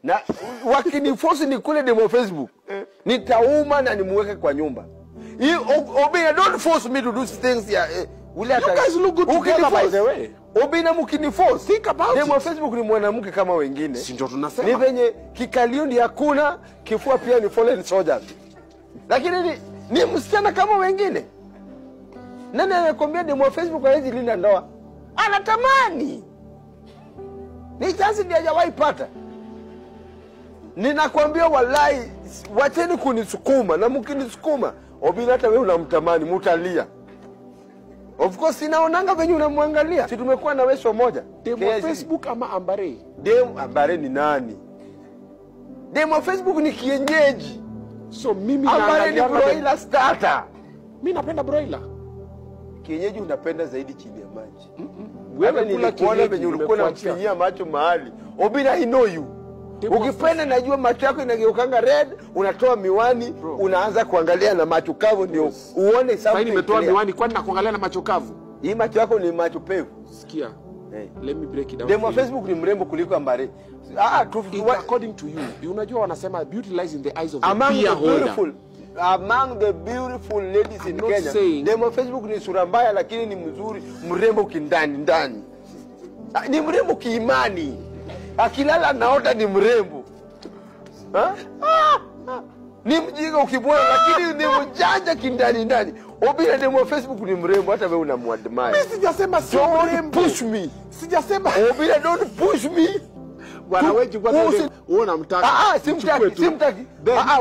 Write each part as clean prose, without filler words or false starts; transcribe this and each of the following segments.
Na wakiniforce nikule demo Facebook, nitauma na nimuweke kwa nyumba. Obina, don't force me to do things here. You guys look good together, by the way. Obina mukiniforce. Think about demo it. Facebook ni mwanamke kama wengine. Si ndio tunasema. Ni venye kikalio ndi hakuna, kifua pia ni fallen soldiers. Lakini ni msichana kama wengine. Nani anakuambia demo Facebook hawezi linda ndoa? Anatamani. Ni chance ndiye hajawahi pata. Ninakwambia wallahi, wacheni kunisukuma, na mkinisukuma Obina hata wewe unamtamani, mutalia. Of course inaonanga venye unamwangalia. Si tumekuwa na wewe moja. Demo Facebook ama Ambare? Demo Ambare ni nani? Demo Facebook ni kienyeji. So mimi Ambare ni broiler starter. Mimi napenda broiler. Kienyeji unapenda zaidi chini ya maji. Wewe nilikuona venye ulikuwa unamfinyia macho mahali. Obina, I know you. Ukipenda najua macho yako inageukanga red, unatoa miwani, unaanza kuangalia na macho kavu ndio uone something. Sasa nimetoa miwani kwani nakuangalia na macho kavu? Hii macho yako ni macho pevu. Sikia. Let me break it down. Demo Facebook ni mrembo kuliko Ambare. According to you, unajua wanasema beauty lies in the eyes of the beholder. Among the beautiful ladies in Kenya. Demo Facebook ni sura mbaya lakini ni mzuri, mrembo kindani ndani. Ni mrembo kiimani. Akilala naota ni mrembo. Ni mjinga ukibona lakini ni mjanja kindani ndani. Obina, demo Facebook ni mrembo hata wewe unamwadmire. Mimi sijasema sio mrembo. Push me. Sijasema. Obina, don't push me. Bwana wewe wewe unamtaka. Simtaki.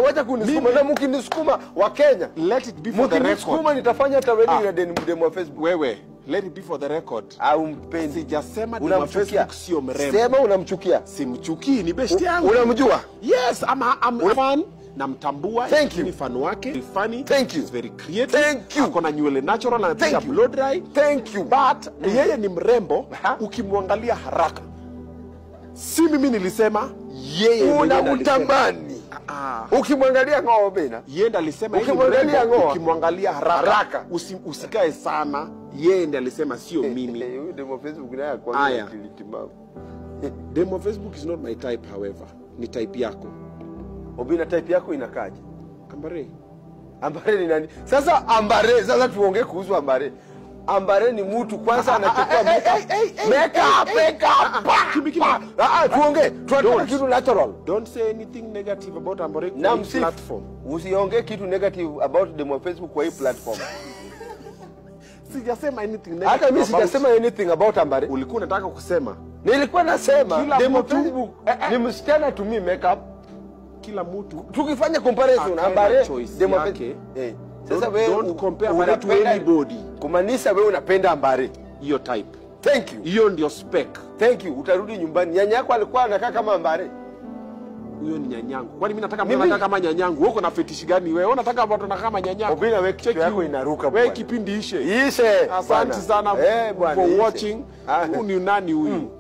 Wacha kunisukuma na mkinisukuma wa Kenya. Let it be for the record. Mkinisukuma nitafanya hata wedding na demo Facebook. Wewe, let it be for the record. Umpendi. Sijasema demo Facebook sio mrembo. Sema unamchukia. Simchukii, ni besti yangu. Unamjua? Yes, I'm fan. Namtambua, ni fan wake, funny, he's very creative, akona nywele natural, anapiga blow dry. But yeye ni mrembo, ukimwangalia haraka. Si mimi nilisema, yeye unamtamani. Ukimwangalia ngoa Obina. Yeye ndiye alisema ukimwangalia haraka. Usikae sana. Yeye ndiye alisema sio mimi. Demo Facebook naye kwa kilitimamu. Demo Facebook is not my type, however. Ni type yako. Obina, type yako inakaje? Ambare. Ambare ni nani? Sasa Ambare, sasa tuongee kuhusu Ambare. Ambare ni mtu kwanza anachukua makeup. Tuongee. Tunataka kitu natural. Don't say anything negative about Ambare on this platform. Usiongee kitu negative about demo Facebook kwa hii platform. Sijasema anything negative. Hata mimi sijasema anything about Ambare. Ulikuwa unataka kusema. Nilikuwa nasema demo Facebook ni msichana to me makeup. Kila mtu tukifanya comparison Ambare demo yake. Sasa wewe don't compare Ambare to anybody. Kumaanisha wewe unapenda Ambare hiyo type. Thank you. Hiyo ndio spec. Thank you. Utarudi nyumbani. Nyanya yako alikuwa anakaa kama Ambare. Huyo ni nyanyangu. Kwani mimi nataka mtu anakaa kama nyanyangu? Wewe uko na fetish gani wewe? Unataka watu wanakaa kama nyanyangu? Obina, wewe kichwa yako inaruka bwana. Wewe kipindi ishe. Ishe. Asante sana for watching. Huyu ni nani huyu?